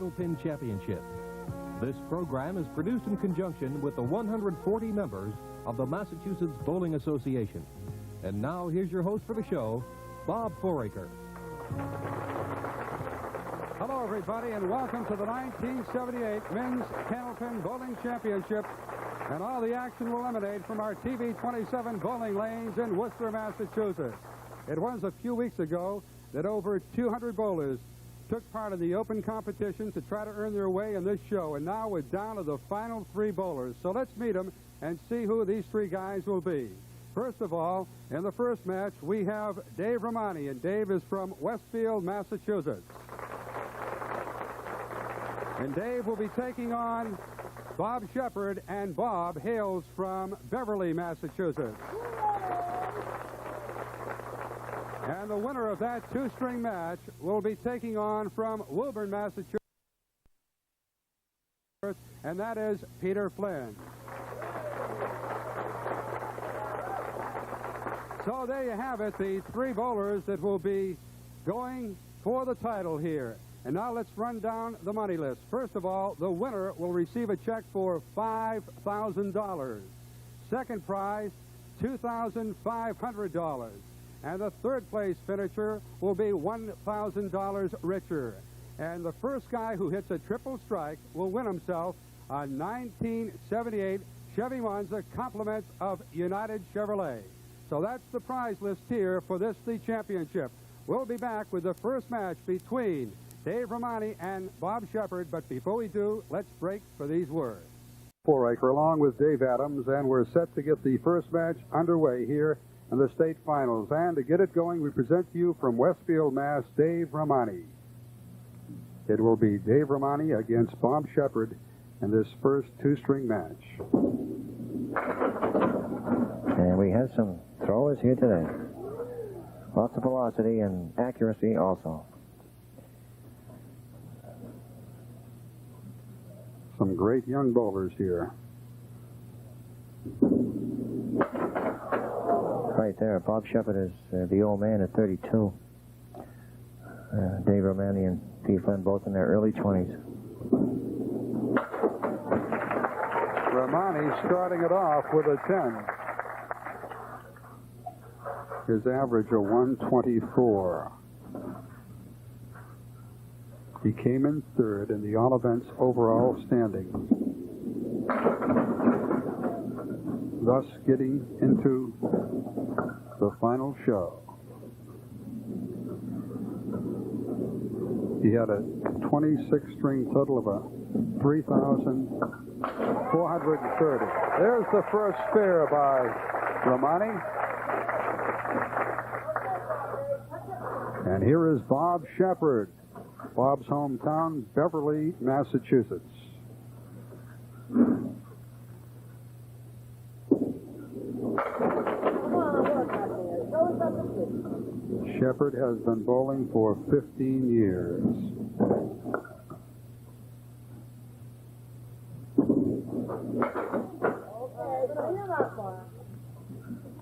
Single Pin Championship. This program is produced in conjunction with the 140 members of the Massachusetts Bowling Association. And now, here's your host for the show, Bob Fouracre. Hello, everybody, and welcome to the 1978 Men's Candlepin Bowling Championship. And all the action will emanate from our TV 27 bowling lanes in Worcester, Massachusetts. It was a few weeks ago that over 200 bowlers took part in the open competition to try to earn their way in this show. And now we're down to the final three bowlers. So let's meet them and see who these three guys will be. First of all, in the first match, we have Dave Romani, and Dave is from Westfield, Massachusetts. And Dave will be taking on Bob Shepard, and Bob hails from Beverly, Massachusetts. And the winner of that two-string match will be taking on from Woburn, Massachusetts, and that is Peter Flynn. So there you have it, the three bowlers that will be going for the title here. And now let's run down the money list. First of all, the winner will receive a check for $5,000. Second prize, $2,500. And the third place finisher will be $1,000 richer. And the first guy who hits a triple strike will win himself a 1978 Chevy Monza Compliments of United Chevrolet. So that's the prize list here for this, the championship. We'll be back with the first match between Dave Romani and Bob Shepard, but before we do, let's break for these words. Fouracre along with Dave Adams, and we're set to get the first match underway here in the state finals. And to get it going, we present to you from Westfield, Mass, Dave Romani. It will be Dave Romani against Bob Shepard in this first two-string match. And we have some throwers here today. Lots of velocity and accuracy also. Some great young bowlers here. Right there, Bob Shepard is the old man at 32. Dave Romani and Peter Flynn both in their early 20s. Romani starting it off with a 10. His average of 124. He came in third in the all events overall standings, thus getting into the final show. He had a 26-string total of a 3,430. There's the first spare by Romani. And here is Bob Shepard. Bob's hometown, Beverly, Massachusetts. Shepard has been bowling for 15 years.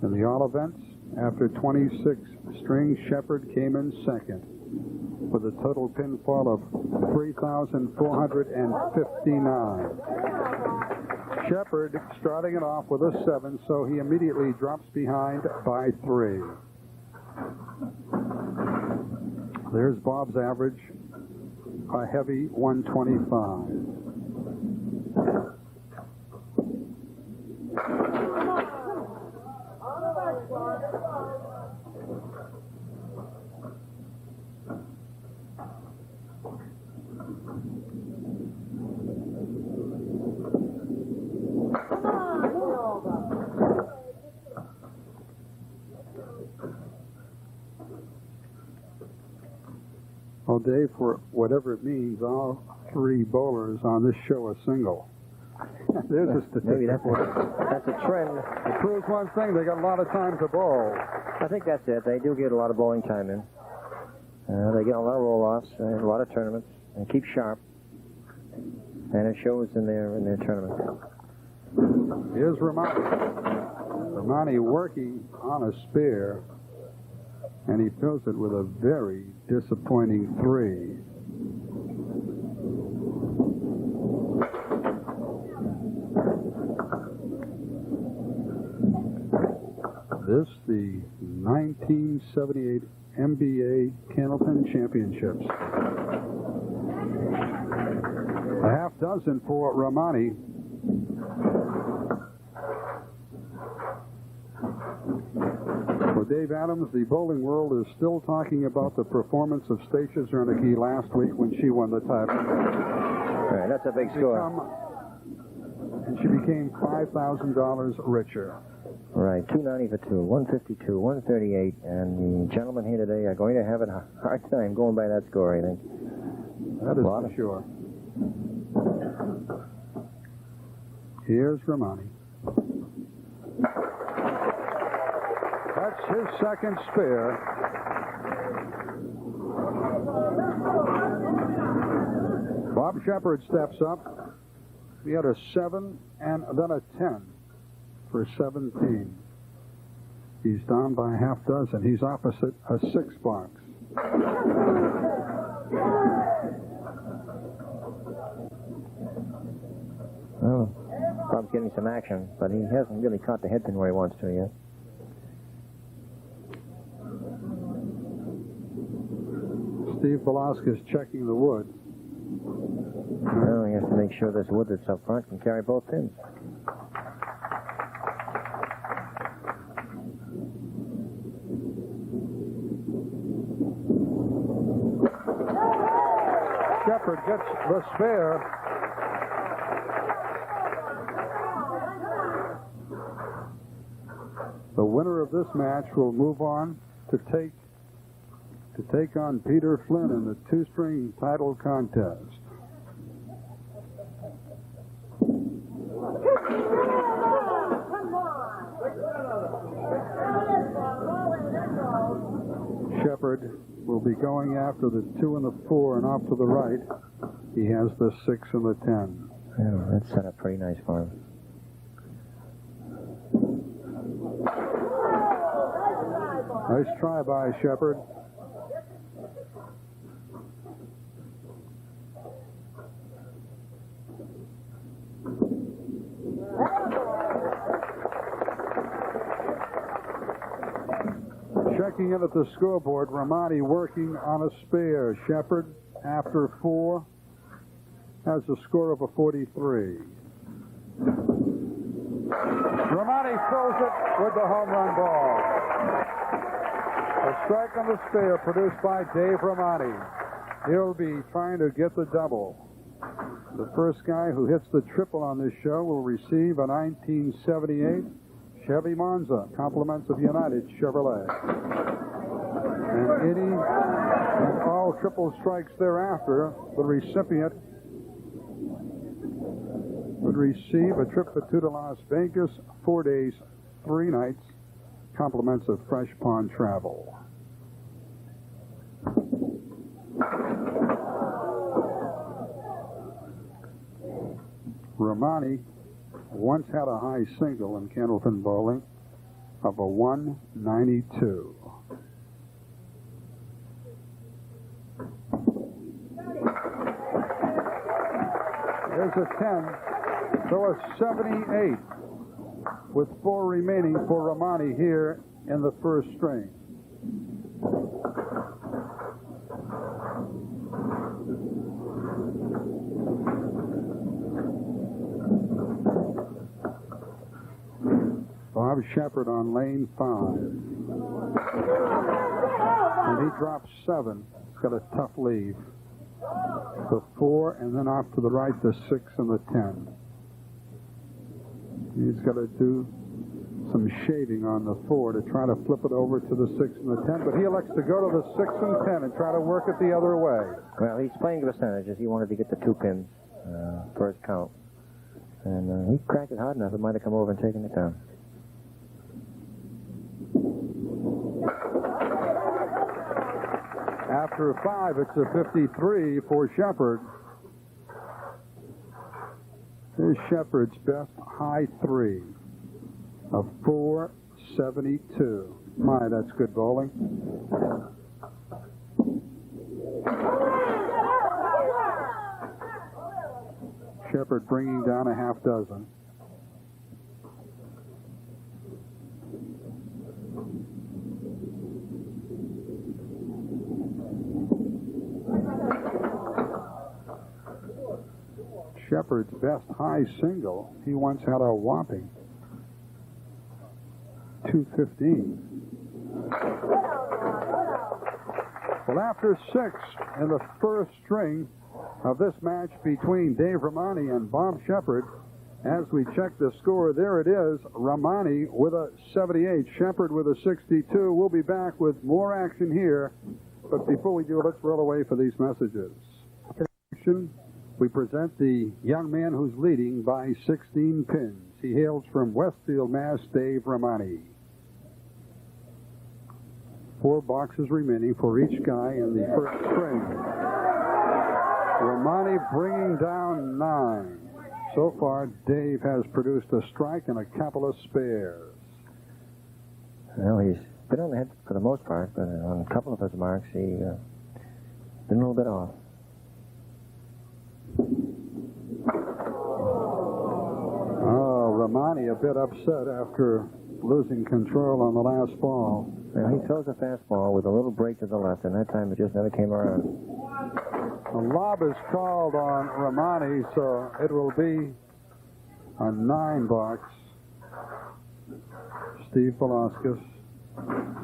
In the all events, after 26 strings, Shepard came in second with a total pinfall of 3,459. Shepard starting it off with a 7, so he immediately drops behind by 3. There's Bob's average, a heavy 125. Well, Dave, for whatever it means, all three bowlers on this show are single. There's a statistic. Maybe that's a trend. It proves one thing, they got a lot of time to bowl. I think that's it. They do get a lot of bowling time in. They get a lot of roll-offs, a lot of tournaments, and keep sharp. And it shows in their tournament. Here's Romani. Romani working on a spare, and he fills it with a very disappointing 3. this, the 1978 MBA Candlepin Championships. A half dozen for Romani. For Dave Adams, the bowling world is still talking about the performance of Stacia Zernike last week when she won the title. All right, that's a big score. And she became $5,000 richer. Right, 290 for 2, 152, 138, and the gentlemen here today are going to have a hard time going by that score, I think. That is for sure. Here's Romani. That's his second spare. Bob Shepard steps up. He had a 7 and then a 10 for 17. He's down by a half dozen. He's opposite a 6 box. Well, Bob's getting some action, but he hasn't really caught the head pin where he wants to yet. Steve Velasquez checking the wood. Well, he has to make sure this wood that's up front can carry both pins. Shepard gets the spare. The winner of this match will move on to take on Peter Flynn in the two-string title contest. Shepard will be going after the 2 and the 4 and off to the right. He has the 6 and the 10. Yeah, that's set up pretty nice for him. Nice try by Shepard. Checking in at the scoreboard, Romani working on a spare. Shepard, after 4, has a score of a 43. Romani throws it with the home run ball. A strike on the spare produced by Dave Romani. He'll be trying to get the double. The first guy who hits the triple on this show will receive a 1978 Chevy Monza, compliments of United Chevrolet. And any and all triple strikes thereafter, the recipient would receive a trip for 2 to Las Vegas, 4 days, 3 nights, compliments of Fresh Pond Travel. Romani once had a high single in Candlepin bowling of a 192. There's a 10, so a 78 with 4 remaining for Romani here in the first string. Bob Shepard on lane 5. And he drops 7. He's got a tough leave. The 4, and then off to the right, the 6 and the 10. He's got to do some shaving on the 4 to try to flip it over to the 6 and the 10, but he elects to go to the 6 and 10 and try to work it the other way. Well, he's playing percentages. He wanted to get the 2 pins first count. And he cracked it hard enough, it might have come over and taken it down. After 5, it's a 53 for Shepard. Here's Shepard's best high 3 of 472. My, that's good bowling. Shepard bringing down a half dozen. Shepard's best high single. He once had a whopping 215. Well, after 6 in the first string of this match between Dave Romani and Bob Shepard, as we check the score, there it is. Romani with a 78, Shepard with a 62. We'll be back with more action here. But before we do, let's roll away for these messages. We present the young man who's leading by 16 pins. He hails from Westfield, Mass., Dave Romani. 4 boxes remaining for each guy in the first string. Romani bringing down 9. So far, Dave has produced a strike and a couple of spares. Well, he's been on the head for the most part, but on a couple of his marks, he's been a little bit off. Oh, Romani a bit upset after losing control on the last ball. Well, he throws a fastball with a little break to the left, and that time it just never came around. A lob is called on Romani, so it will be a 9 box. Steve Velasquez,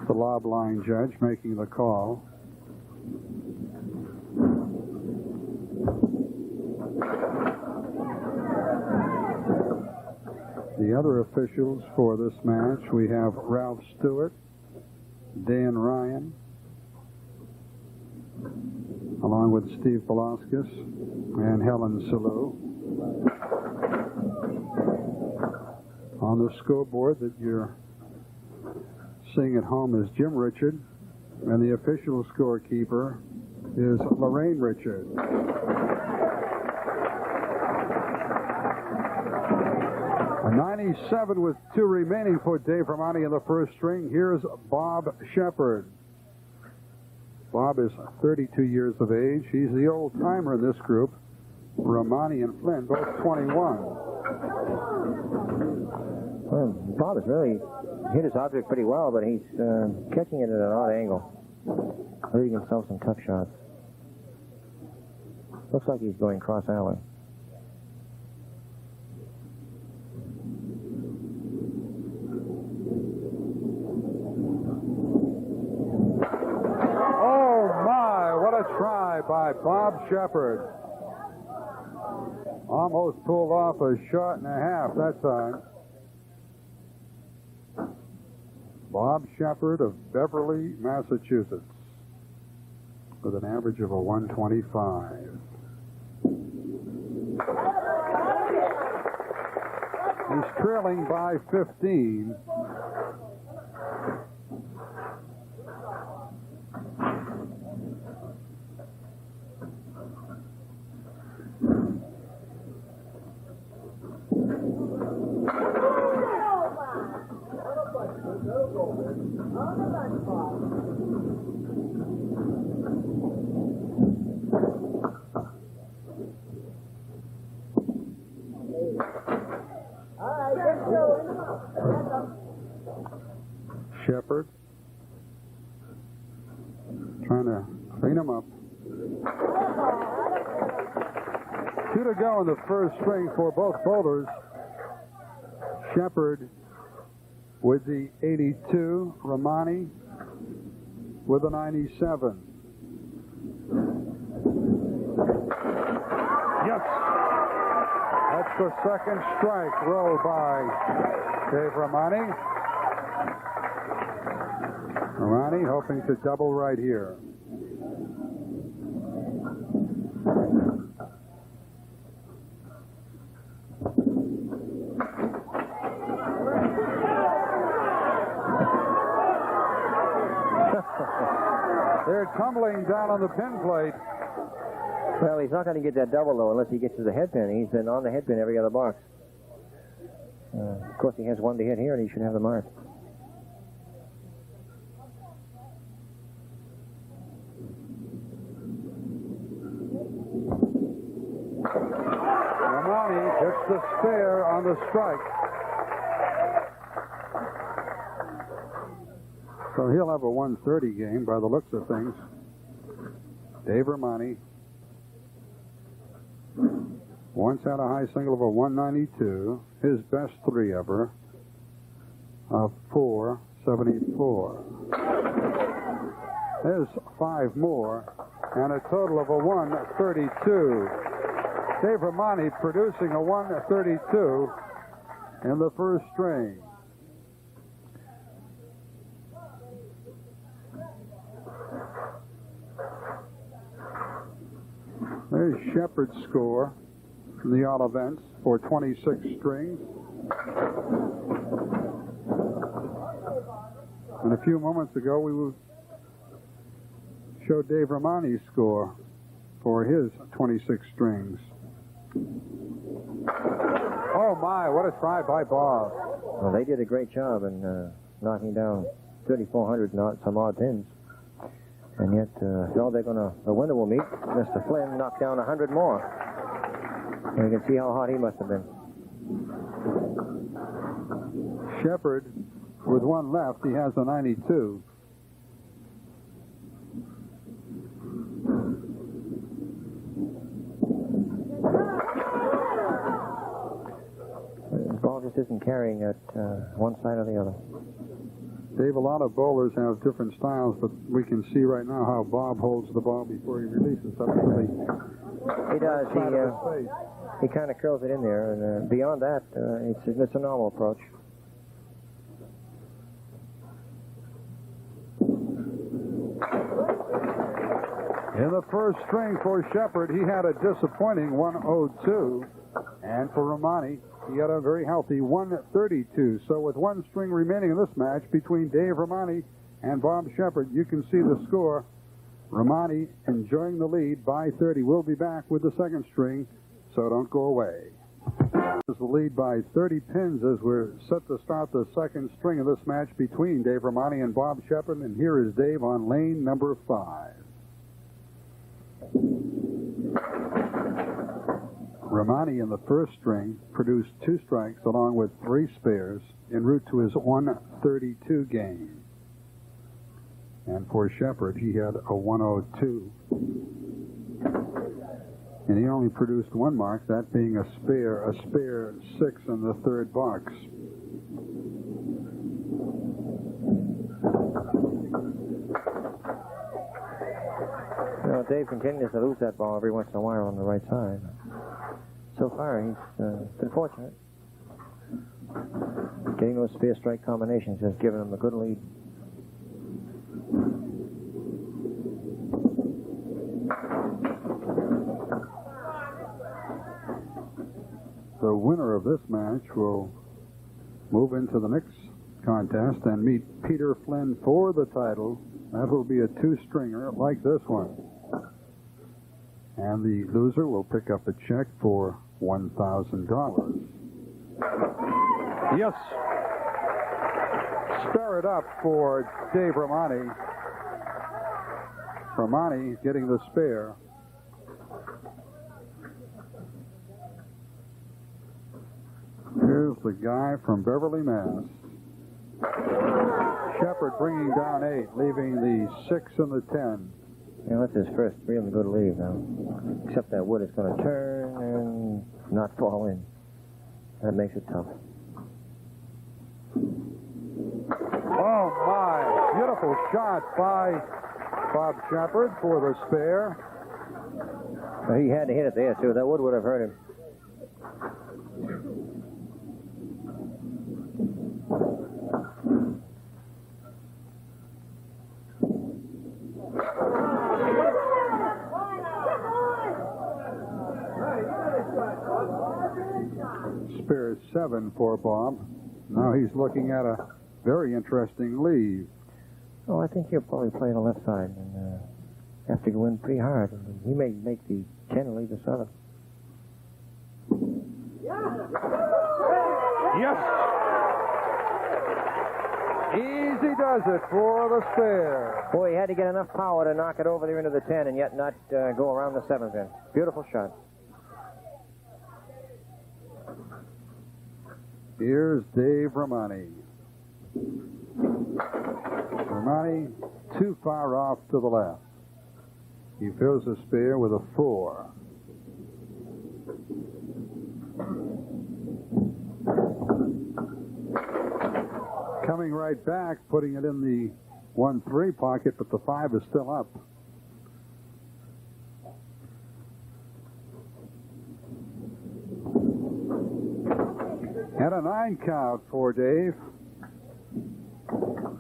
the lob line judge, making the call. The other officials for this match, we have Ralph Stewart, Dan Ryan, along with Steve Velasquez and Helen Selou. On the scoreboard that you're seeing at home is Jim Richard, and the official scorekeeper is Lorraine Richard. A 97 with 2 remaining for Dave Romani in the first string. Here's Bob Shepard. Bob is 32 years of age. He's the old-timer in this group. Romani and Flynn, both 21. Well, Bob has really hit his object pretty well, but he's catching it at an odd angle, leaving himself some tough shots. Looks like he's going cross-alley. Try by Bob Shepard. Almost pulled off a shot and a half that time. Bob Shepard of Beverly, Massachusetts, with an average of a 125. He's trailing by 15. Shepard trying to clean him up. 2 to go in the first string for both bowlers. Shepard with the 82, Romani with a 97. Yes! That's the second strike rolled by Dave Romani. Romani hoping to double right here. They're tumbling down on the pin plate. Well, he's not going to get that double, though, unless he gets to the headpin. He's been on the headpin every other box. Of course, he has one to hit here, and he should have the mark. Romani gets the spare on the strike. So he'll have a 130 game by the looks of things. Dave Romani Once had a high single of a 192. His best 3 ever of 474. There's 5 more, and a total of a 132. Dave Romani producing a 132 in the first string. There's Shepard's score from the all events for 26 strings. And a few moments ago, we showed Dave Romani's score for his 26 strings. Oh, my, what a try by Bob. Well, they did a great job in knocking down 3,400 and some odd pins. And yet, so the winner will meet. Mr. Flynn knocked down 100 more. And you can see how hot he must have been. Shepard, with 1 left, he has a 92. The ball just isn't carrying it one side or the other. Dave, a lot of bowlers have different styles, but we can see right now how Bob holds the ball before he releases it. He does. He kind of curls it in there, and beyond that, it's a normal approach. In the first string for Shepard, he had a disappointing 102, and for Romani, he had a very healthy 132. So with 1 string remaining in this match between Dave Romani and Bob Shepard, you can see the score. Romani enjoying the lead by 30. We'll be back with the second string, so don't go away. This is the lead by 30 pins as we're set to start the second string of this match between Dave Romani and Bob Shepard, and here is Dave on lane number 5. Romani in the first string produced 2 strikes along with 3 spares en route to his 132 game. And for Shepard, he had a 102. And he only produced 1 mark, that being a spare 6 in the 3rd box. You know, Dave continues to lose that ball every once in a while on the right side. So far, he's been fortunate. Getting those spare strike combinations has given him a good lead. The winner of this match will move into the next contest and meet Peter Flynn for the title. That will be a 2-stringer like this one. And the loser will pick up a check for $1,000. Yes. Stir it up for Dave Romani. Romani getting the spare. Here's the guy from Beverly, Mass. Shepard bringing down 8, leaving the 6 and the 10. Yeah, that's his first really good lead now. Except that wood is going to turn and not fall in. That makes it tough. Oh, my. Beautiful shot by Bob Shepard for the spare. Well, he had to hit it there, too. That would have hurt him. Spare 7 for Bob. Now he's looking at a very interesting lead. Oh, I think he'll probably play on the left side and have to go in pretty hard. He may make the 10 and leave the 7. Yes! Easy does it for the spare. Boy, he had to get enough power to knock it over there into the 10 and yet not go around the 7 pin. Beautiful shot. Here's Dave Romani. Romani too far off to the left. He fills the spare with a 4. Coming right back, putting it in the 1-3 pocket, but the 5 is still up. And a 9 count for Dave.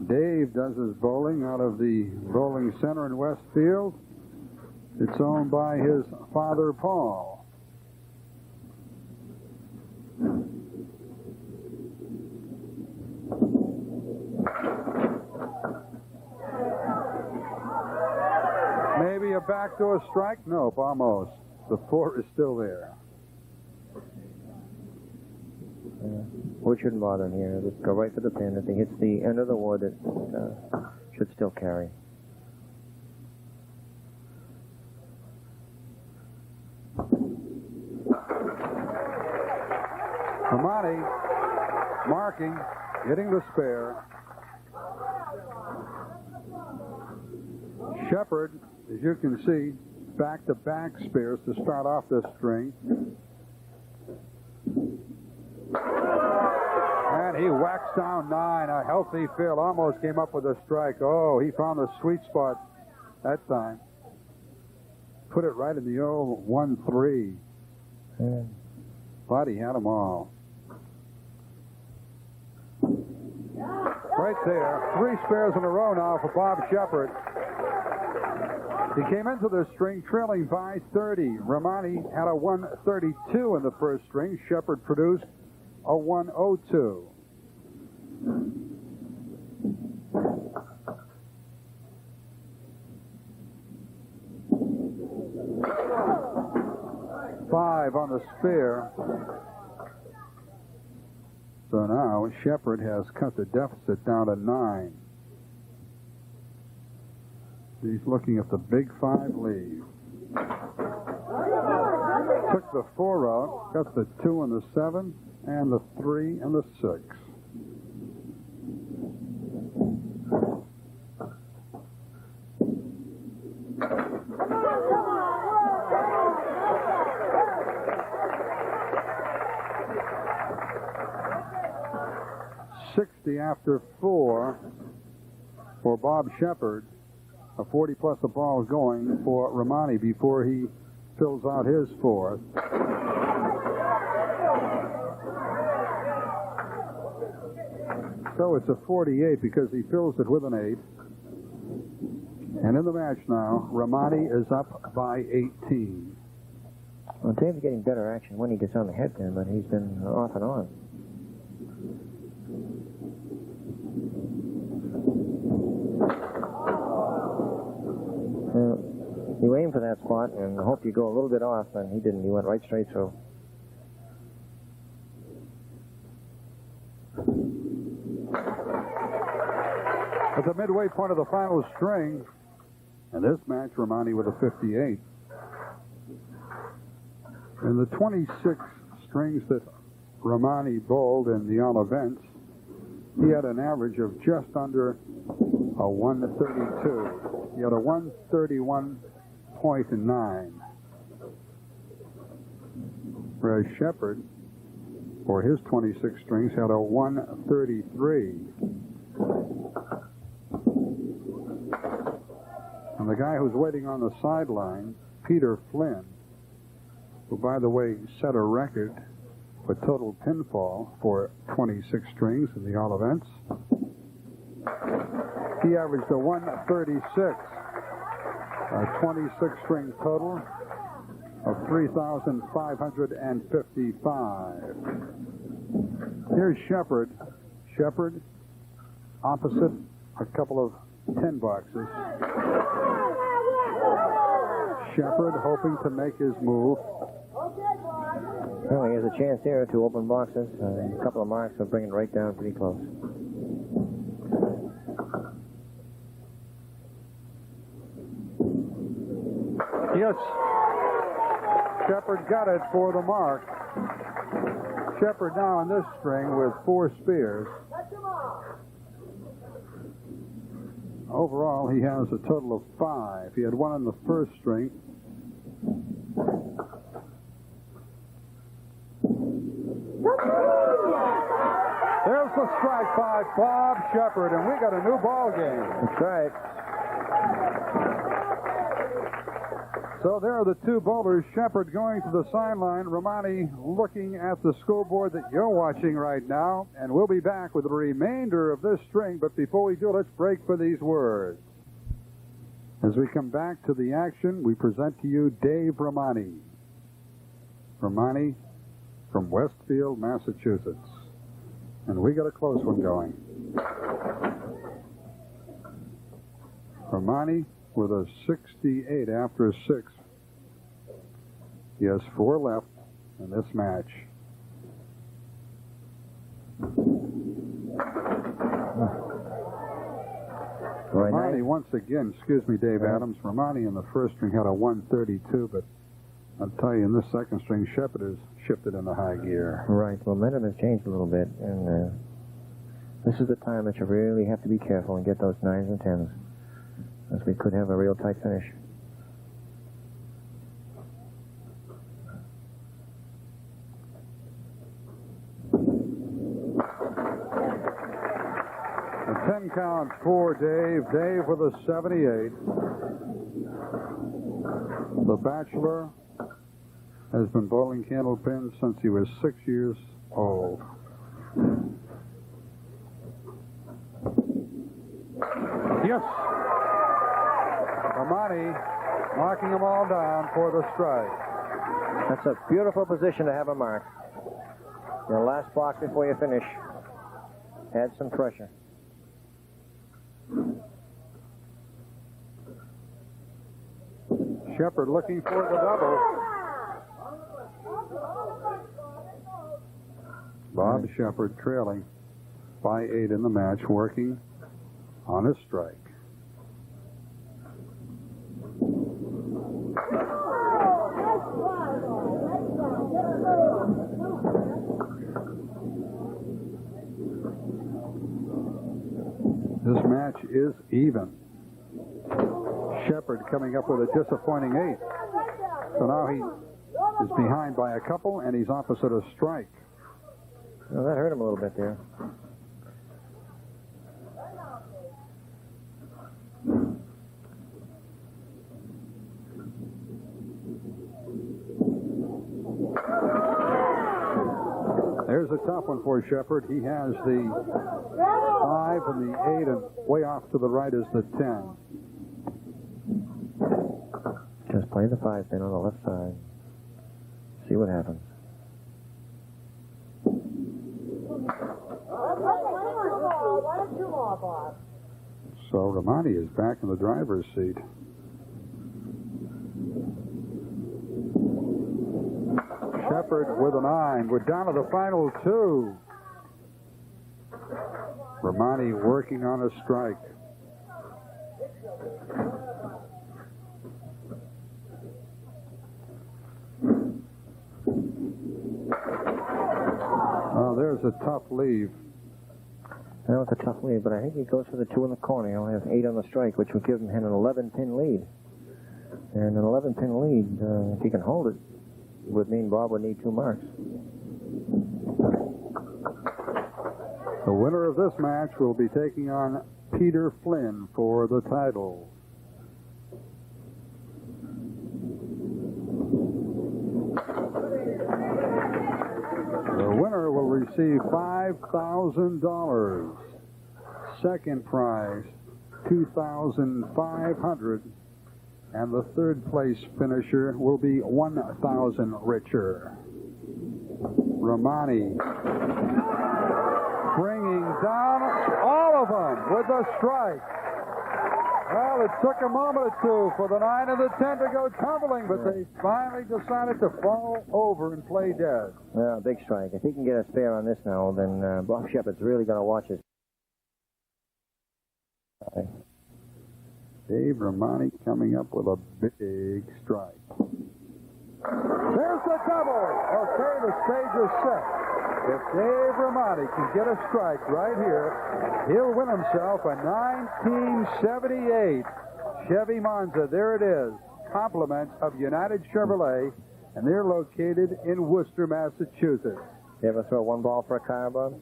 Dave does his bowling out of the bowling center in Westfield. It's owned by his father, Paul. Maybe a backdoor strike? Nope, almost. The 4 is still there. Wood shouldn't bother him here. Just go right for the pin. If he hits the end of the wood, it should still carry. Romani marking, hitting the spare. Shepard, as you can see, back-to-back spares to start off this string. And he whacks down 9. A healthy field. Almost came up with a strike. Oh, he found the sweet spot that time. Put it right in the old 1-3. But he had them all. Right there. 3 spares in a row now for Bob Shepard. He came into the string trailing by 30. Romani had a 132 in the first string. Shepard produced a 102. Five on the spare. So now Shepard has cut the deficit down to 9. He's looking at the big 5 lead. Took the 4 out, got the 2 and the 7, and the 3 and the 6. After 4 for Bob Shepard, a 40 plus a ball going for Romani before he fills out his 4th. So it's a 48 because he fills it with an 8. And in the match now, Romani is up by 18. Well, Dave's getting better action when he gets on the head pin, but he's been off and on. You aim for that spot and hope you go a little bit off, and he didn't. He went right straight through. At the midway point of the final string, and this match, Romani with a 58. In the 26 strings that Romani bowled in the all events, he had an average of just under a 132. He had a 131.9. Whereas Shepard, for his 26 strings, had a 133. And the guy who's waiting on the sideline, Peter Flynn, who, by the way, set a record for total pinfall for 26 strings in the all events. He averaged a 136, a 26 string total of 3,555. Here's Shepard. Shepard opposite a couple of tin boxes. Shepard hoping to make his move. Well, he has a chance here, 2 open boxes, a couple of marks will bring it right down pretty close. Yes, Shepard got it for the mark. Shepard now in this string with 4 spears. Overall, he has a total of 5. He had 1 in the first string. a strike by Bob Shepard, and we got a new ball game. That's right. So there are the two bowlers, Shepard going to the sideline, Romani looking at the scoreboard that you're watching right now, and we'll be back with the remainder of this string, but before we do, let's break for these words. As we come back to the action, we present to you Dave Romani. Romani from Westfield, Massachusetts. And we got a close one going. Romani with a 68 after 6. He has 4 left in this match. Romani once again, excuse me, Dave Adams, Romani in the first string had a 132, but I'll tell you, in this second string, Shepard has shifted into high gear. Right. Momentum has changed a little bit, and this is the time that you really have to be careful and get those 9s and 10s, as we could have a real tight finish. A 10 count for Dave. Dave with a 78. The Bachelor has been bowling candlepins since he was 6 years old. Yes. Romani knocking them all down for the strike. That's a beautiful position to have a mark. Your last block before you finish. Add some pressure. Shepard looking for the double. Bob Shepard trailing by 8 in the match, working on a strike. This match is even. Shepard coming up with a disappointing 8. So now he is behind by a couple, and he's opposite a strike. Well, that hurt him a little bit there. There's a tough one for Shepard. He has the 5 and the 8, and way off to the right is the 10. Just play the 5 pin on the left side. See what happens. So Romani is back in the driver's seat. Shepard with a 9. We're down to the final 2. Romani working on a strike. Oh, there's a tough leave. That was a tough lead, but I think he goes for the 2 in the corner. He only has 8 on the strike, which would give him an 11-pin lead. And an 11-pin lead, if he can hold it, would mean Bob would need 2 marks. The winner of this match will be taking on Peter Flynn for the title. The winner will receive $5,000. Second prize, $2,500. And the third place finisher will be $1,000 richer. Romani bringing down all of them with a strike. Well, it took a moment or two for the 9 and the 10 to go tumbling, but they finally decided to fall over and play dead. Yeah, big strike. If he can get a spare on this now, then Bob Shepard's really going to watch his. Dave Romani coming up with a big strike. There's the double. Okay, the stage is set. If Dave Romani can get a strike right here, he'll win himself a 1978 Chevy Monza. There it is. Compliments of United Chevrolet, and they're located in Worcester, Massachusetts. You ever throw 1 ball for a car, Bob?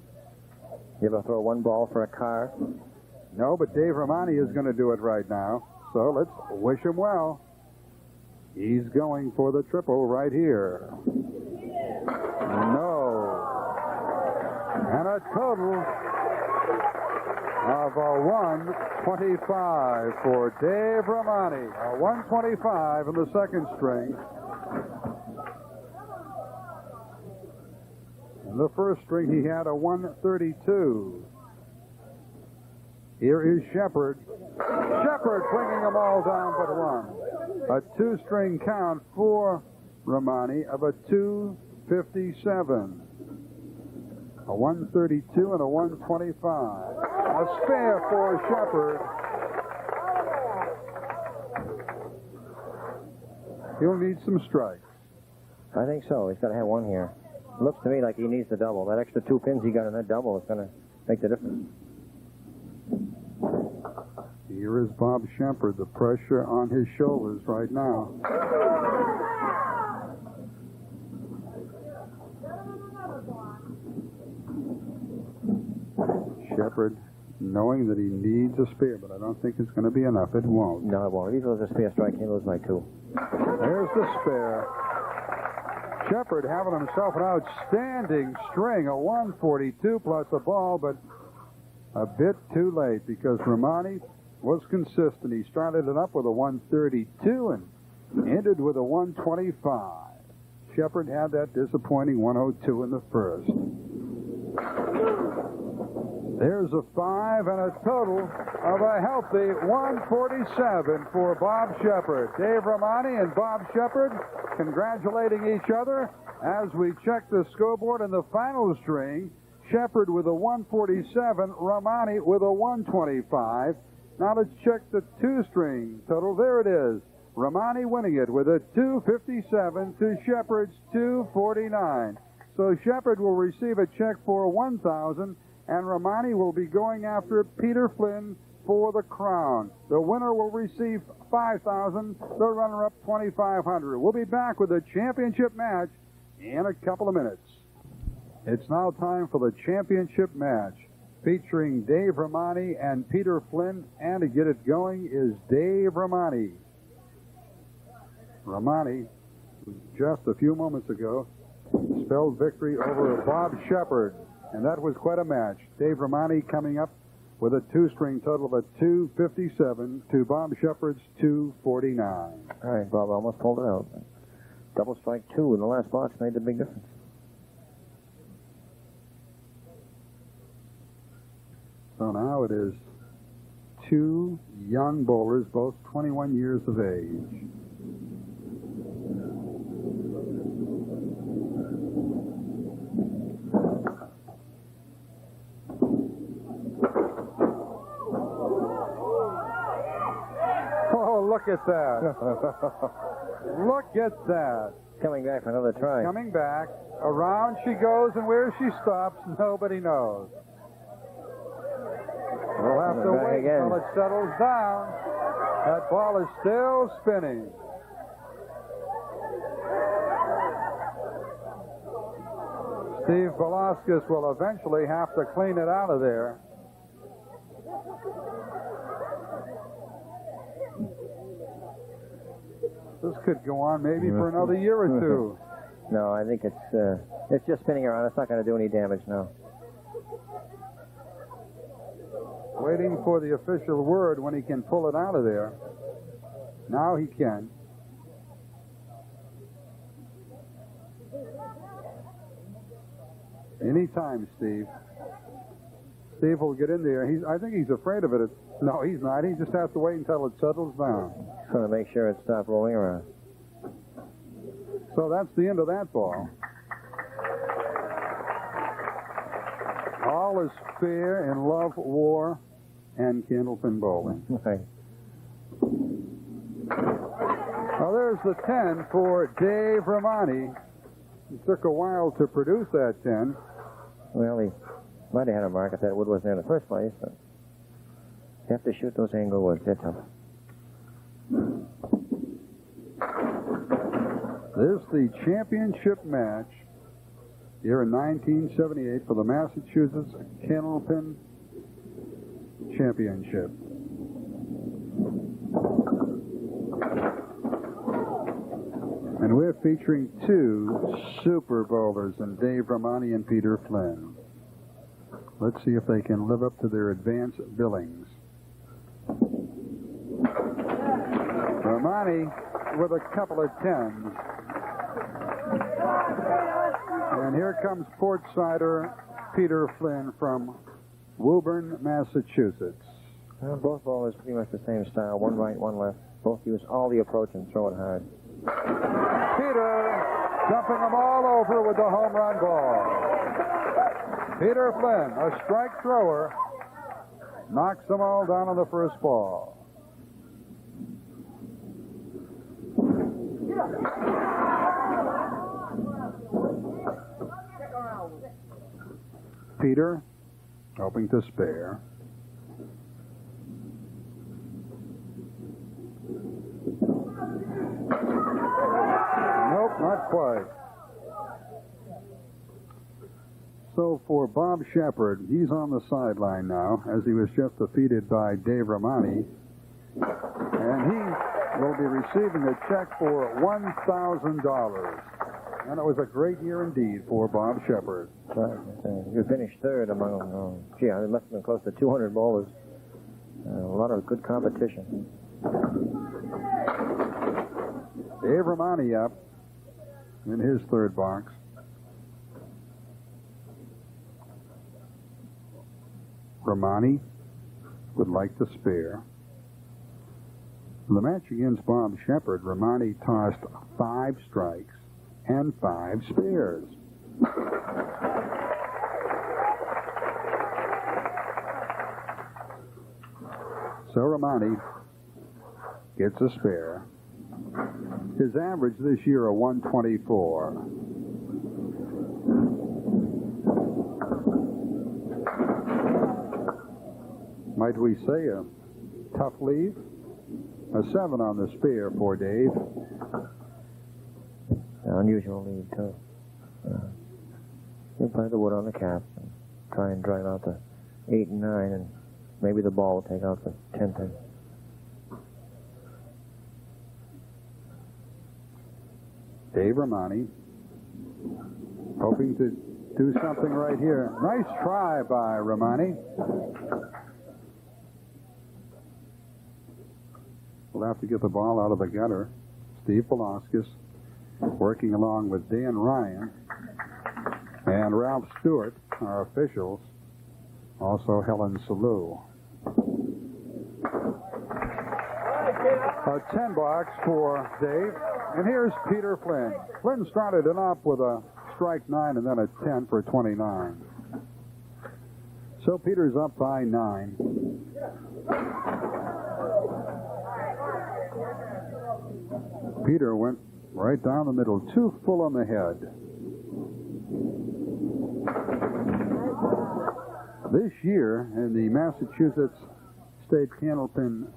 You ever throw one ball for a car? No, but Dave Romani is going to do it right now. So let's wish him well. He's going for the triple right here. No. And a total of a 125 for Dave Romani. A 125 in the second string. In the first string, he had a 132. Here is Shepard. Shepard bringing them all down but one. A two-string count for Romani of a 257. A 132 and a 125. A spare for Shepard. He'll need some strikes. I think so. He's got to have one here. Looks to me like he needs the double. That extra 2 pins he got in that double is going to make the difference. Here is Bob Shepard, the pressure on his shoulders right now. Shepard, knowing that he needs a spare, but I don't think it's going to be enough. It won't. No, it won't. If he loses a spare strike, he loses by 2. There's the spare. Shepard having himself an outstanding string, a 142 plus a ball, but a bit too late because Romani was consistent. He started it up with a 132 and ended with a 125. Shepard had that disappointing 102 in the first. There's a 5 and a total of a healthy 147 for Bob Shepard. Dave Romani and Bob Shepard congratulating each other as we check the scoreboard in the final string. Shepard with a 147, Romani with a 125. Now let's check the two-string total. There it is. Romani winning it with a 257 to Shepard's 249. So Shepard will receive a check for $1,000, and Romani will be going after Peter Flynn for the crown. The winner will receive $5,000, the runner-up $2,500. We'll be back with the championship match in a couple of minutes. It's now time for the championship match featuring Dave Romani and Peter Flynn, and to get it going is Dave Romani. Romani, just a few moments ago, spelled victory over Bob Shepard, and that was quite a match. Dave Romani coming up with a two-string total of a 257 to Bob Shepard's 249. All right, Bob almost pulled it out. Double strike 2 in the last box made the big difference. So now it is two young bowlers, both 21 years of age. Oh, look at that. Look at that. Coming back for another try. Coming back. Around she goes, and where she stops, nobody knows. We'll have to wait until it settles down. That ball is still spinning. Steve Velasquez will eventually have to clean it out of there. This could go on maybe for another year or two. No, I think it's just spinning around. It's not going to do any damage now. Waiting for the official word when he can pull it out of there. Now he can. Anytime, Steve. Steve will get in there. I think he's afraid of it. No, he's not. He just has to wait until it settles down. Just want to make sure it stops rolling around. So that's the end of that ball. All is fair in love, war, and candlepin bowling. Right. Now there's the 10 for Dave Romani. It took a while to produce that 10. Well, he might have had a mark if that wood wasn't there in the first place, but you have to shoot those angle woods. They're tough. This is the championship match here in 1978 for the Massachusetts Candlepin Championship. And we're featuring two super bowlers in Dave Romani and Peter Flynn. Let's see if they can live up to their advanced billings. Romani with a couple of tens. And here comes Portsider Peter Flynn from Woburn, Massachusetts. Well, both bowlers pretty much the same style. One right, one left. Both use all the approach and throw it hard. Peter jumping them all over with the home run ball. Peter Flynn, a strike thrower, knocks them all down on the first ball. Peter hoping to spare. Nope, not quite. So for Bob Shepard, he's on the sideline now, as he was just defeated by Dave Romani. And he will be receiving a check for $1,000. And it was a great year indeed for Bob Shepard. You finished third among them. Gee, it must have been close to 200 bowlers. A lot of good competition. Dave Romani up in his third box. Romani would like to spare. In the match against Bob Shepard, Romani tossed 5 strikes and 5 spares. So Romani gets a spare. His average this year, a 124. Might we say a tough lead? A 7 on the spare for Dave. Unusual lead, too. He'll play the wood on the cap and try and drive out the 8 and 9, and maybe the ball will take out the 10th. Dave Romani hoping to do something right here. Nice try by Romani. We'll have to get the ball out of the gutter. Steve Velasquez working along with Dan Ryan and Ralph Stewart, our officials. Also Helen Salou. A 10 box for Dave. And here's Peter Flynn. Flynn started it off with a strike 9 and then a 10 for 29. So Peter's up by 9. Peter went right down the middle, too full on the head. This year in the Massachusetts State Candlepin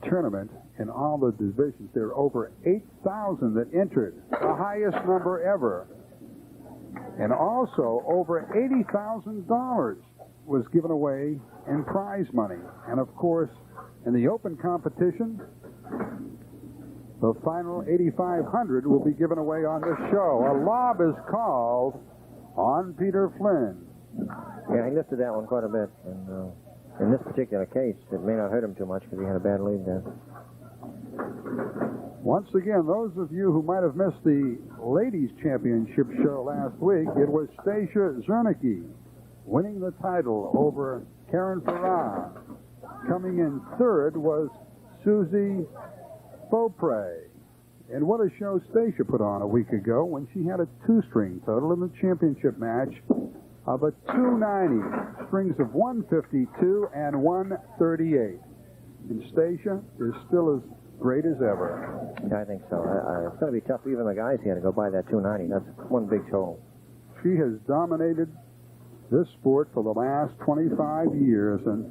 Tournament, in all the divisions, there are over 8,000 that entered, the highest number ever. And also over $80,000 was given away in prize money. And of course, in the open competition, the final $8,500 will be given away on this show. A lob is called on Peter Flynn. Yeah, he lifted that one quite a bit. And in this particular case, it may not hurt him too much because he had a bad lead there. Once again, those of you who might have missed the ladies' championship show last week, it was Stacia Zernicke winning the title over Karen Farrar. Coming in third was Susie Beaupre. And what a show Stacia put on a week ago when she had a 2-string total in the championship match of a 290, strings of 152 and 138. And Stacia is still as great as ever. Yeah, I think so. It's going to be tough for even the guys here to go by that 290. That's one big total. She has dominated this sport for the last 25 years and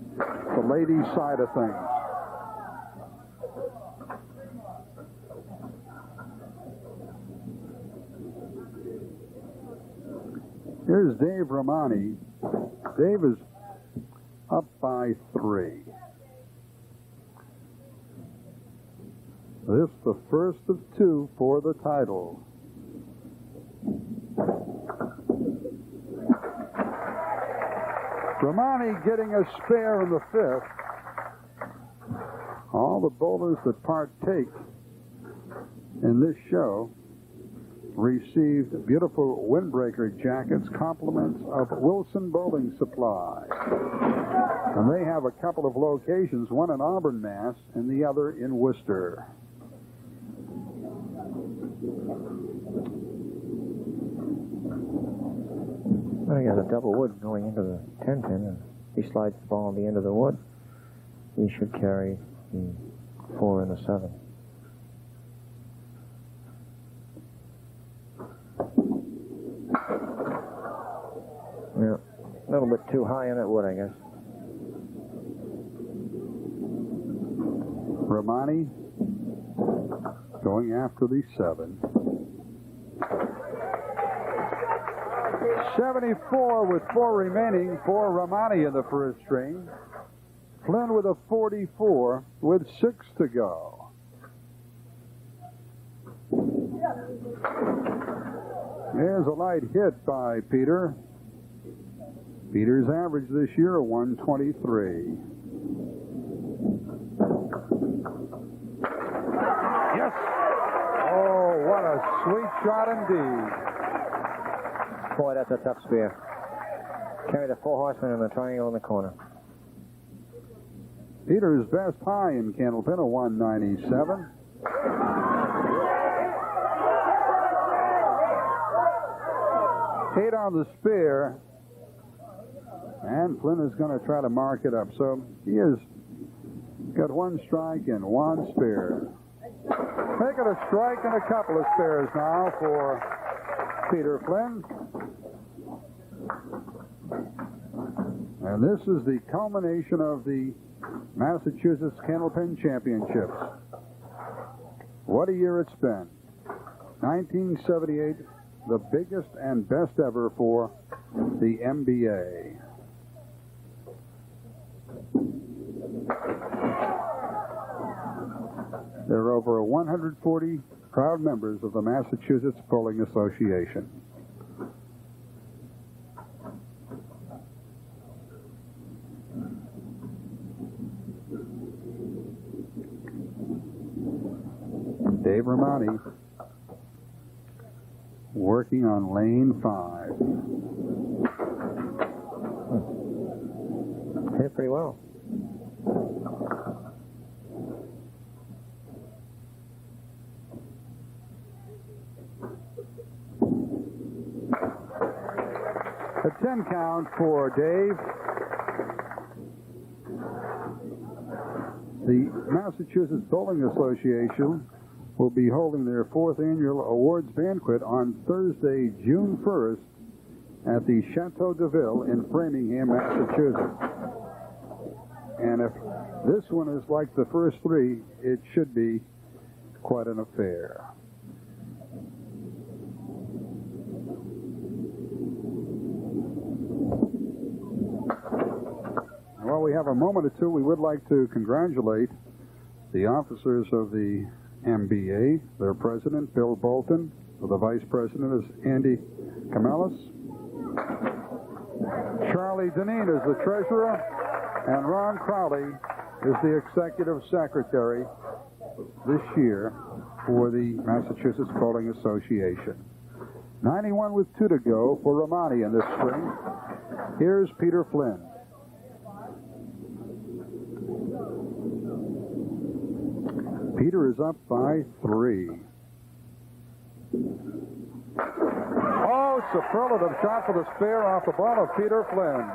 the ladies' side of things. Here's Dave Romani. Dave is up by 3. This the first of 2 for the title. Romani getting a spare in the 5th. All the bowlers that partake in this show received beautiful windbreaker jackets, compliments of Wilson Bowling Supply. And they have a couple of locations, one in Auburn, Mass., and the other in Worcester. Well, he has a double wood going into the 10 pin, and he slides the ball on the end of the wood. He should carry the 4 and the 7. Yeah, a little bit too high in that wood, I guess. Romani going after the 7. 74 with 4 remaining for Romani in the first string. Flynn with a 44 with 6 to go. There's a light hit by Peter. Peter's average this year, 123. Yes! Oh, what a sweet shot indeed. Boy, that's a tough spear. Carry the 4 horsemen in the triangle in the corner. Peter's best high in Candlepin, a 197. Eight on the spear. And Flynn is going to try to mark it up. So he has got 1 strike and 1 spear. Making a strike and a couple of spares now for Peter Flynn. And this is the culmination of the Massachusetts Candlepin Championships. What a year it's been. 1978, the biggest and best ever for the MBA. There are over 140 proud members of the Massachusetts Bowling Association. Dave Romani working on lane 5. Hit it pretty well. A 10 count for Dave. The Massachusetts Bowling Association will be holding their 4th annual awards banquet on Thursday, June 1st at the Chateau de Ville in Framingham, Massachusetts. And if this one is like the first 3, it should be quite an affair. While we have a moment or two, we would like to congratulate the officers of the MBA, their president, Bill Bolton. The vice president is Andy Camelis. Charlie Deneen is the treasurer, and Ron Crowley is the executive secretary this year for the Massachusetts Bowling Association. 91 with 2 to go for Romani in this string. Here's Peter Flynn. Peter is up by 3. Oh, superlative shot for the spare off the ball of Peter Flynn.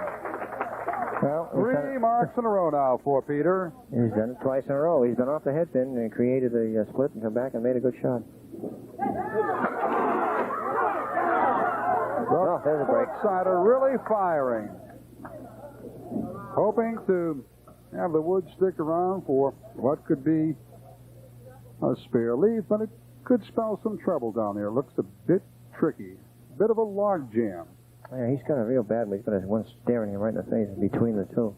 Well, 3 marks in a row now for Peter. He's done it twice in a row. He's been off the head pin and created a split and come back and made a good shot. The there's a break. Sider really firing. Hoping to have the wood stick around for what could be a spare leaf, but it could spell some trouble down there. Looks a bit tricky. Bit of a log jam. Yeah, he's got a real bad one. He's got one staring him right in the face between the two.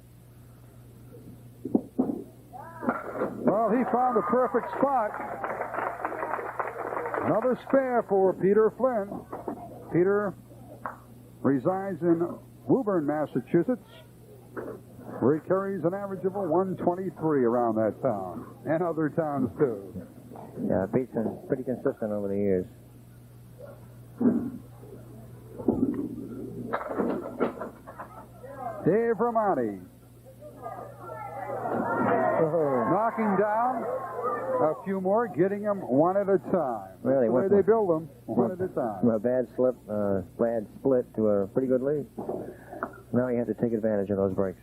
Well, he found the perfect spot. Another spare for Peter Flynn. Peter resides in Woburn, Massachusetts, where he carries an average of a 123 around that town, and other towns too. Yeah, Pete's been pretty consistent over the years. Dave Romani. Knocking down a few more, getting them one at a time. Really, the way they build them, one at a time. From a bad split to a pretty good lead. Now you have to take advantage of those breaks.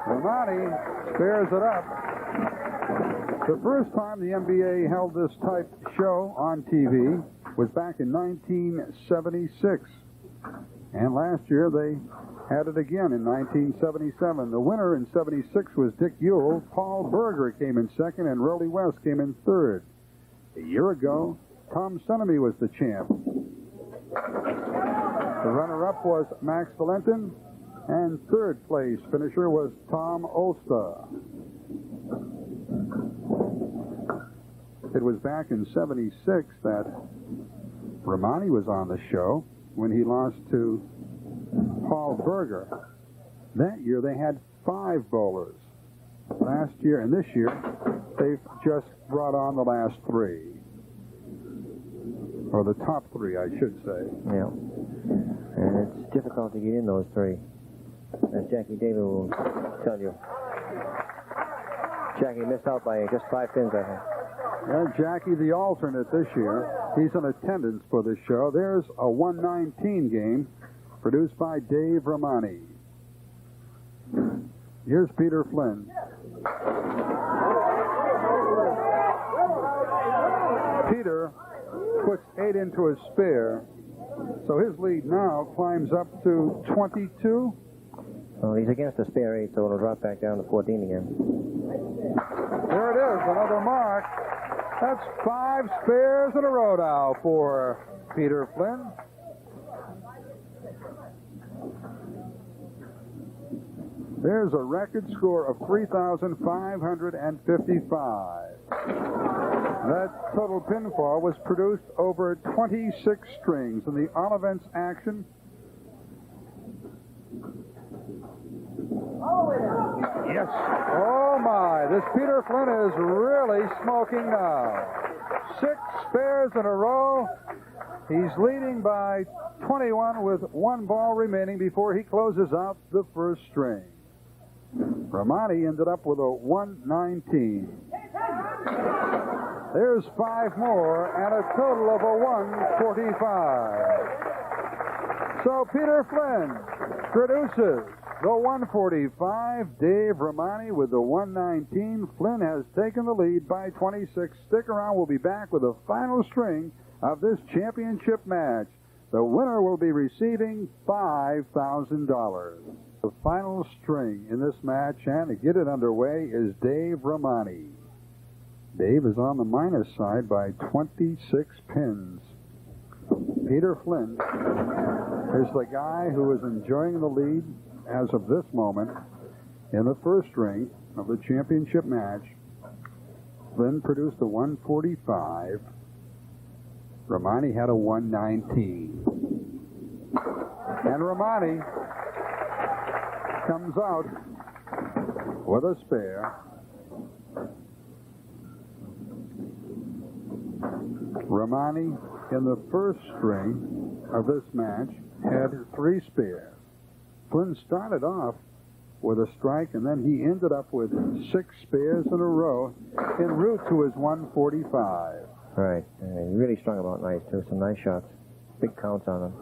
Romani spares it up. The first time the NBA held this type show on TV was back in 1976. And last year they had it again in 1977. The winner in 76 was Dick Ewell. Paul Berger came in second, and Rollie West came in third. A year ago, Tom Senemy was the champ. The runner-up was Max Valentin, and third place finisher was Tom Olsta. It was back in 76 that Romani was on the show when he lost to Paul Berger. That year they had 5 bowlers. Last year and this year they've just brought on the last 3. Or the top 3, I should say. Yeah. And it's difficult to get in those 3. As Jackie David will tell you. Jackie missed out by just 5 pins, I think. And Jackie, the alternate this year, he's in attendance for this show. There's a 119 game produced by Dave Romani. Here's Peter Flynn. Peter puts 8 into his spare, so his lead now climbs up to 22. Well, he's against a spare 8, so it'll drop back down to 14 again. There it is, another mark. That's 5 spares in a row now for Peter Flynn. There's a record score of 3,555. That total pinfall was produced over 26 strings in the Olivents action. Yes. Oh, my. This Peter Flynn is really smoking now. 6 spares in a row. He's leading by 21 with 1 ball remaining before he closes out the first string. Romani ended up with a 119. There's 5 more and a total of a 145. So Peter Flynn produces the 145. Dave Romani with the 119. Flynn has taken the lead by 26. Stick around. We'll be back with the final string of this championship match. The winner will be receiving $5,000. The final string in this match, and to get it underway, is Dave Romani. Dave is on the minus side by 26 pins. Peter Flynn is the guy who is enjoying the lead as of this moment in the first string of the championship match. Flynn produced a 145. Romani had a 119. And Romani comes out with a spare. Romani, in the first string of this match, had 3 spares. Flynn started off with a strike, and then he ended up with 6 spares in a row en route to his 145. Right. He really strung them out nice, too. Some nice shots. Big counts on them.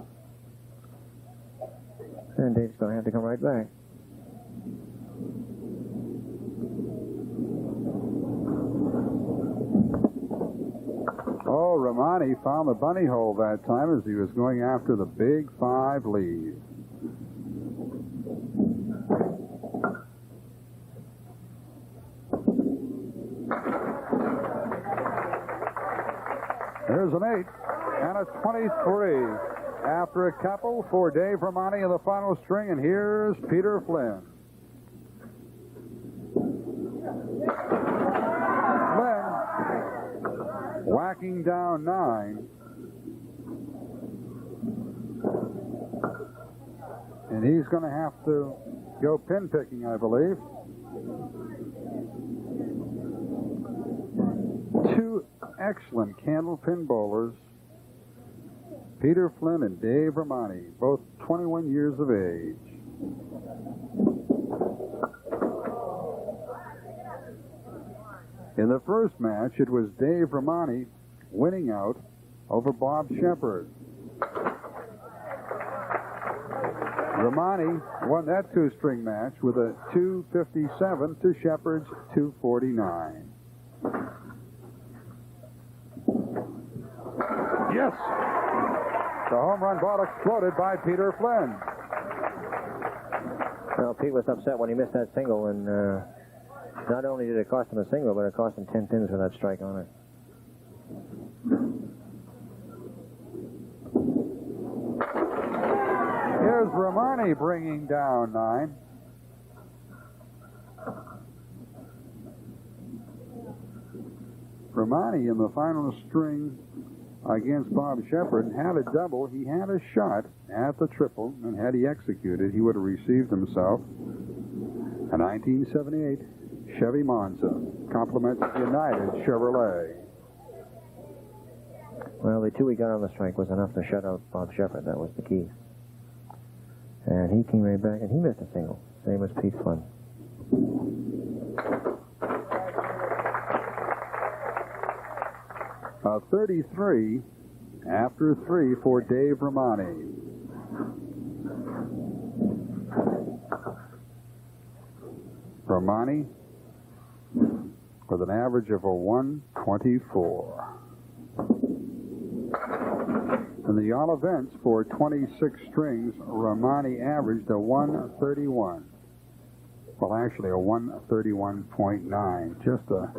And Dave's going to have to come right back. Oh, Romani found the bunny hole that time as he was going after the big 5 lead. Here's an 8 and a 23. After a couple for Dave Romani in the final string, and here's Peter Flynn. Flynn whacking down 9. And he's going to have to go pin picking, I believe. Two excellent candlepin bowlers, Peter Flynn and Dave Romani, both 21 years of age. In the first match, it was Dave Romani winning out over Bob Shepard. Romani won that two-string match with a 257 to Shepard's 249. Yes! The home run ball exploded by Peter Flynn. Well, Pete was upset when he missed that single, and not only did it cost him a single, but it cost him 10 pins with that strike on it. Here's Romani bringing down 9. Romani in the final string against Bob Shepard had a double. He had a shot at the triple, and had he executed, he would have received himself a 1978 Chevy Monza, compliments of United Chevrolet. Well, the 2 he got on the strike was enough to shut out Bob Shepard. That was the key. And he came right back, and he missed a single, same as Pete Flynn. A 33 after 3 for Dave Romani. Romani with an average of a 124. In the all events for 26 strings, Romani averaged a 131. Well, actually a 131.9. Just a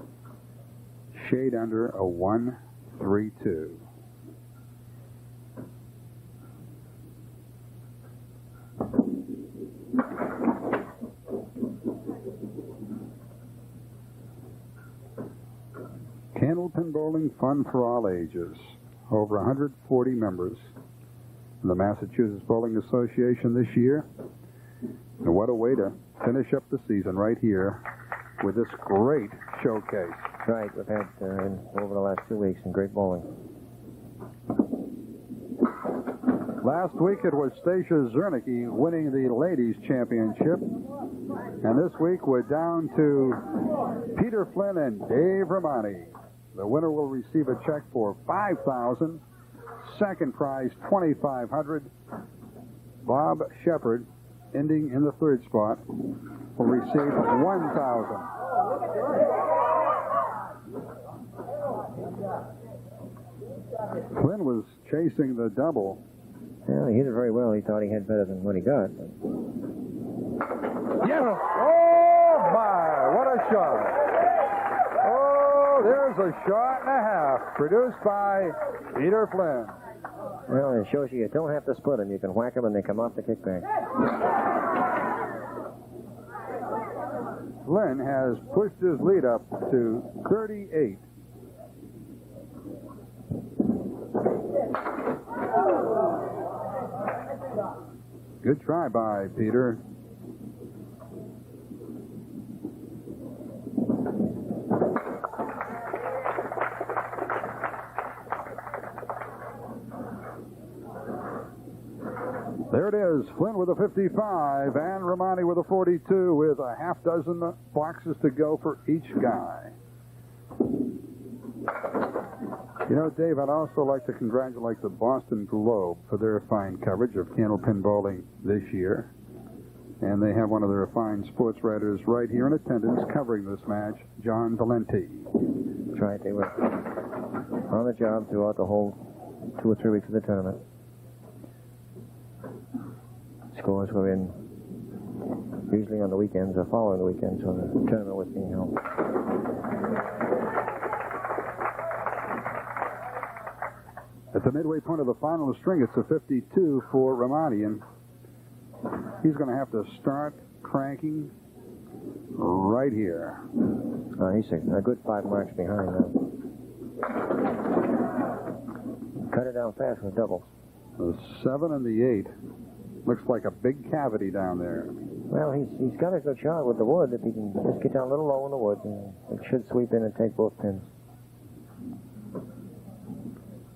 shade under a 132. Candlepin bowling, fun for all ages. Over 140 members in the Massachusetts Bowling Association this year. And what a way to finish up the season right here with this great showcase. Right, we've had over the last 2 weeks some great bowling. Last week it was Stacia Zernicke winning the ladies' championship. And this week we're down to Peter Flynn and Dave Romani. The winner will receive a check for $5,000. Second prize, $2,500. Bob Shepard, ending in the third spot, will receive $1,000. Flynn was chasing the double. Well, he hit it very well. He thought he had better than what he got. Yes! Oh, my! What a shot! Oh, there's a shot and a half produced by Peter Flynn. Well, it shows you don't have to split them. You can whack them and they come off the kickback. Flynn has pushed his lead up to 38. Good try by Peter. There it is, Flynn with a 55 and Romani with a 42 with a half dozen boxes to go for each guy. You know, Dave, I'd also like to congratulate the Boston Globe for their fine coverage of candlepin bowling this year. And they have one of their fine sports writers right here in attendance covering this match, John Valenti. That's right, they were on the job throughout the whole 2 or 3 weeks of the tournament. Scores were in usually on the weekends or following the weekends when the tournament was being held. At the midway point of the final string, it's a 52 for Romani, and he's going to have to start cranking right here. He's a good 5 marks behind now. Cut it down fast with doubles. The 7 and the 8. Looks like a big cavity down there. Well, he's got a good shot with the wood. If he can just get down a little low in the wood, it should sweep in and take both pins.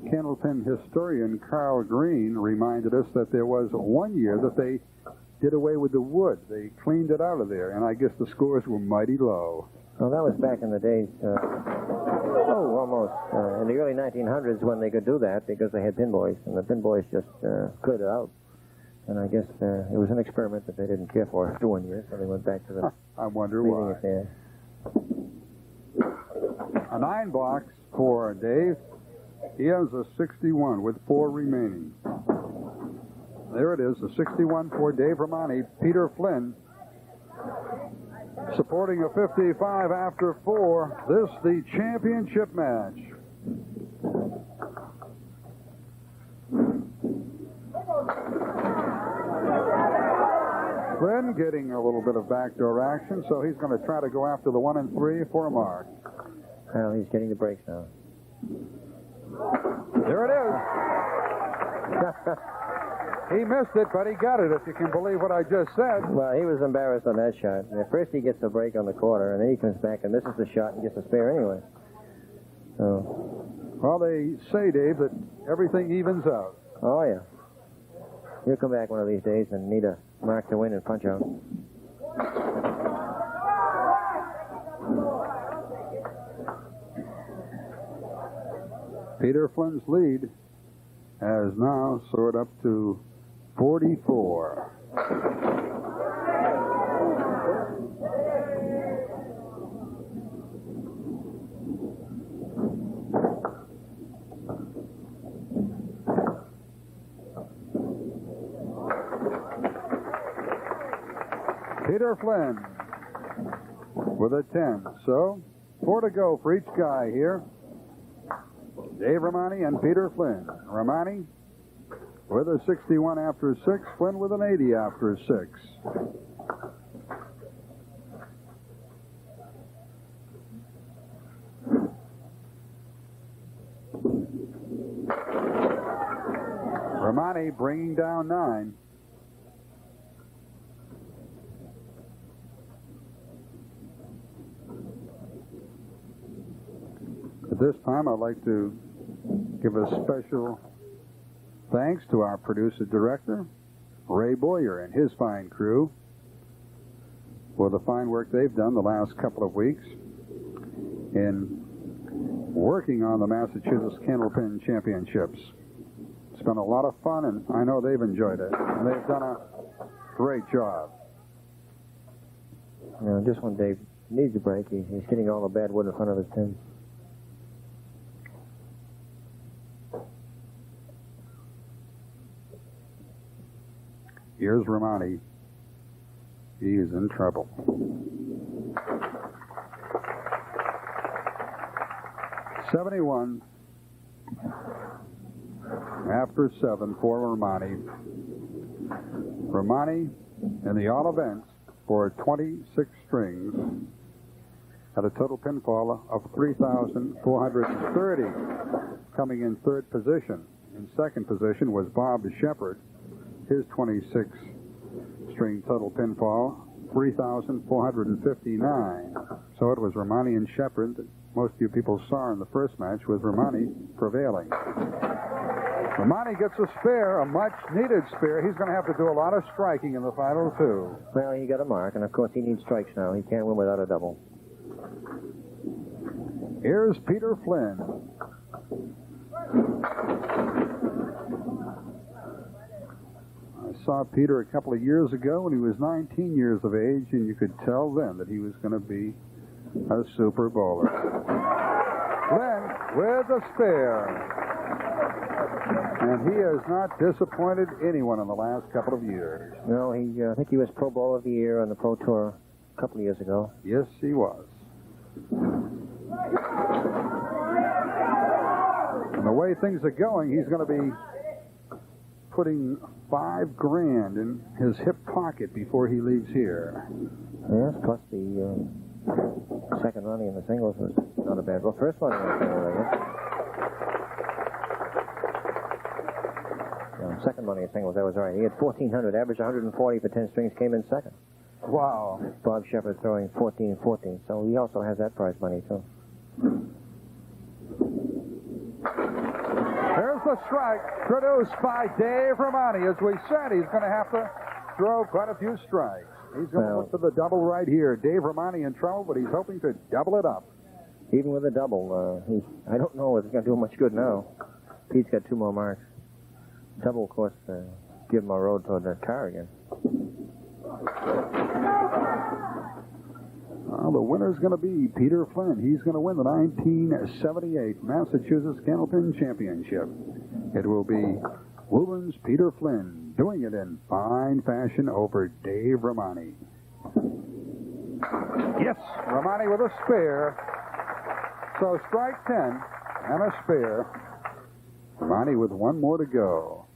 Candlepin historian Carl Green reminded us that there was one year that they did away with the wood. They cleaned it out of there, and I guess the scores were mighty low. Well, that was back in the days, almost, in the early 1900s when they could do that because they had pinboys, and the pinboys just cleared it out. And I guess it was an experiment that they didn't care for after 1 year, so they went back to the... I wonder why. It there. A 9 box for Dave. He has a 61 with 4 remaining. There it is, a 61 for Dave Romani. Peter Flynn supporting a 55 after 4. This the championship match. Flynn getting a little bit of backdoor action, so he's going to try to go after the 1 and 3 for a mark. Well, he's getting the breaks now. There it is. He missed it, but he got it, if you can believe what I just said. Well, he was embarrassed on that shot. At first he gets the break on the quarter, and then he comes back and misses the shot and gets a spare anyway. So. Well, they say, Dave, that everything evens out. Oh, yeah. He'll come back one of these days and need a mark to win and punch out. Peter Flynn's lead has now soared up to 44. Peter Flynn with a 10. So, 4 to go for each guy here. Dave Romani and Peter Flynn. Romani with a 61 after 6. Flynn with an 80 after 6. Romani bringing down 9. At this time, I'd like to give a special thanks to our producer-director, Ray Boyer, and his fine crew for the fine work they've done the last couple of weeks in working on the Massachusetts Candlepin Championships. It's been a lot of fun, and I know they've enjoyed it, and they've done a great job. You know, just when Dave needs a break, he's hitting all the bad wood in front of his pins. Here's Romani. He is in trouble. $71 after 7 for Romani. Romani in the all events for 26 strings at a total pinfall of 3,430. Coming in 3rd position. In 2nd position was Bob Shepard. His 26-string total pinfall, 3,459. So it was Romani and Shepard that most of you people saw in the first match, with Romani prevailing. Romani gets a spare, a much-needed spare. He's going to have to do a lot of striking in the final 2. Well, he got a mark, and of course he needs strikes now. He can't win without a double. Here's Peter Flynn. I saw Peter a couple of years ago when he was 19 years of age, and you could tell then that he was going to be a super bowler. Flynn with a spare. And he has not disappointed anyone in the last couple of years. No, I think he was Pro Bowler of the Year on the Pro Tour a couple of years ago. Yes, he was. And the way things are going, he's going to be putting $5,000 in his hip pocket before he leaves here. Yes, plus the second running in the singles was not a bad. Well, first running in the singles, I guess. Second running in singles, that was right. He had 1,400, averaged 140 for 10 strings, came in second. Wow. Bob Shepard throwing 14-14, so he also has that prize money, too. There's the strike produced by Dave Romani. As we said, he's going to have to throw quite a few strikes. He's going to look for the double right here. Dave Romani in trouble, but he's hoping to double it up. Even with a double, I don't know if it's going to do him much good now. Pete's got 2 more marks. Double, of course, give him a road toward the car again. Well, the winner's going to be Peter Flynn. He's going to win the 1978 Massachusetts Candlepin Championship. It will be Woburn's Peter Flynn doing it in fine fashion over Dave Romani. Yes, Romani with a spare. So strike 10 and a spare. Romani with 1 more to go.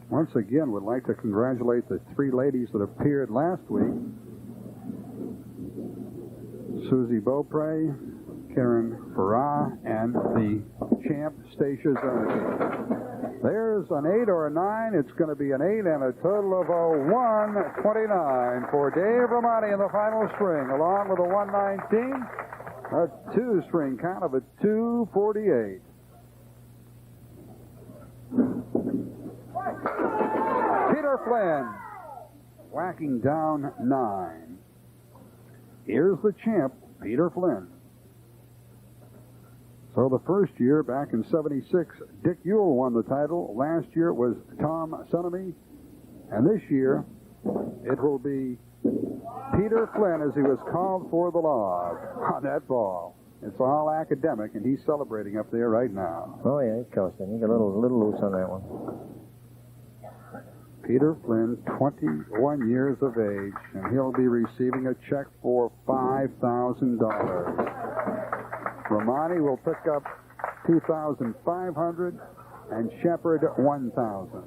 Once again, would like to congratulate the 3 ladies that appeared last week. Susie Beaupre, Karen Farrar, and the champ, Stacia Zernick. There's an 8 or a 9. It's going to be an 8 and a total of a 129 for Dave Romani in the final string, along with a 119, a 2-string count of a 248. Peter Flynn whacking down 9. Here's the champ, Peter Flynn. So the first year, back in '76, Dick Ewell won the title. Last year it was Tom Sunamy. And this year, it will be Peter Flynn as he was called for the log on that ball. It's all academic, and he's celebrating up there right now. Oh, yeah, he's coasting. He got a little loose on that one. Peter Flynn, 21 years of age, and he'll be receiving a check for $5,000. Romani will pick up $2,500 and Shepard $1,000.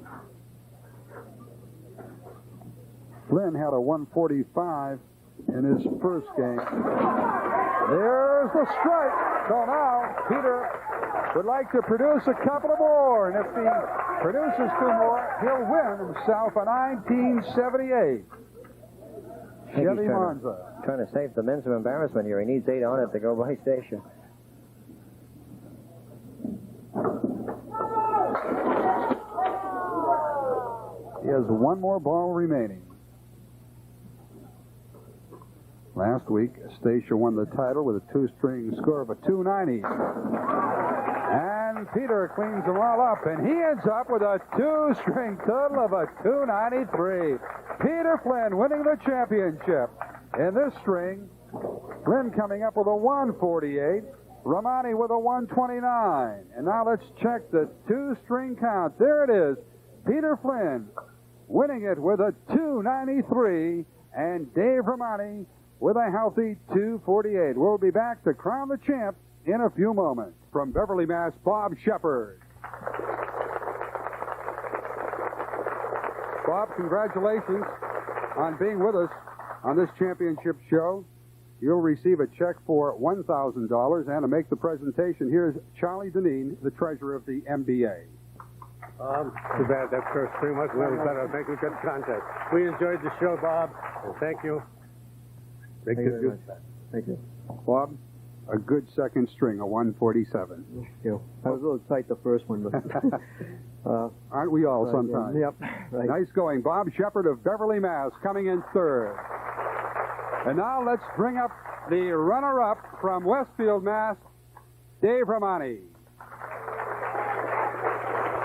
Flynn had a 145 in his first game. There's the strike. So now Peter would like to produce a couple more, and if he produces 2 more, he'll win himself a 1978 Chevy Monza. Trying to save the men some embarrassment here. He needs 8 on it to go by Stacia. He has 1 more ball remaining. Last week, Stacia won the title with a 2-string score of a 290. And Peter cleans them all up, and he ends up with a 2-string total of a 293. Peter Flynn winning the championship. In this string, Flynn coming up with a 148, Romani with a 129. And now let's check the 2-string count. There it is. Peter Flynn winning it with a 293, and Dave Romani with a healthy 248. We'll be back to crown the champ in a few moments. From Beverly, Mass., Bob Shepard. Bob, congratulations on being with us on this championship show. You'll receive a check for $1,000, and to make the presentation, here's Charlie Deneen, the treasurer of the MBA. Too bad that first string wasn't a little better. Making good contest. We enjoyed the show, Bob, and thank you. Thank you very much. Thank you. Bob, a good second string, a 147. Thank you. I was a little tight the first one, but... Aren't we all sometimes? Yep. Right. Nice going. Bob Shepard of Beverly, Mass. coming in 3rd. And now let's bring up the runner-up from Westfield, Mass., Dave Romani.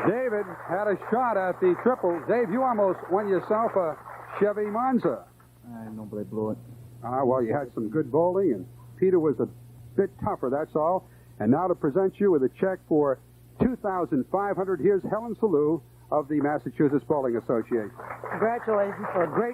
David had a shot at the triple. Dave, you almost won yourself a Chevy Monza. I know, but I blew it. Well, you had some good bowling, and Peter was a bit tougher, that's all. And now to present you with a check for $2,500, here's Helen Salou of the Massachusetts Bowling Association. Congratulations for a great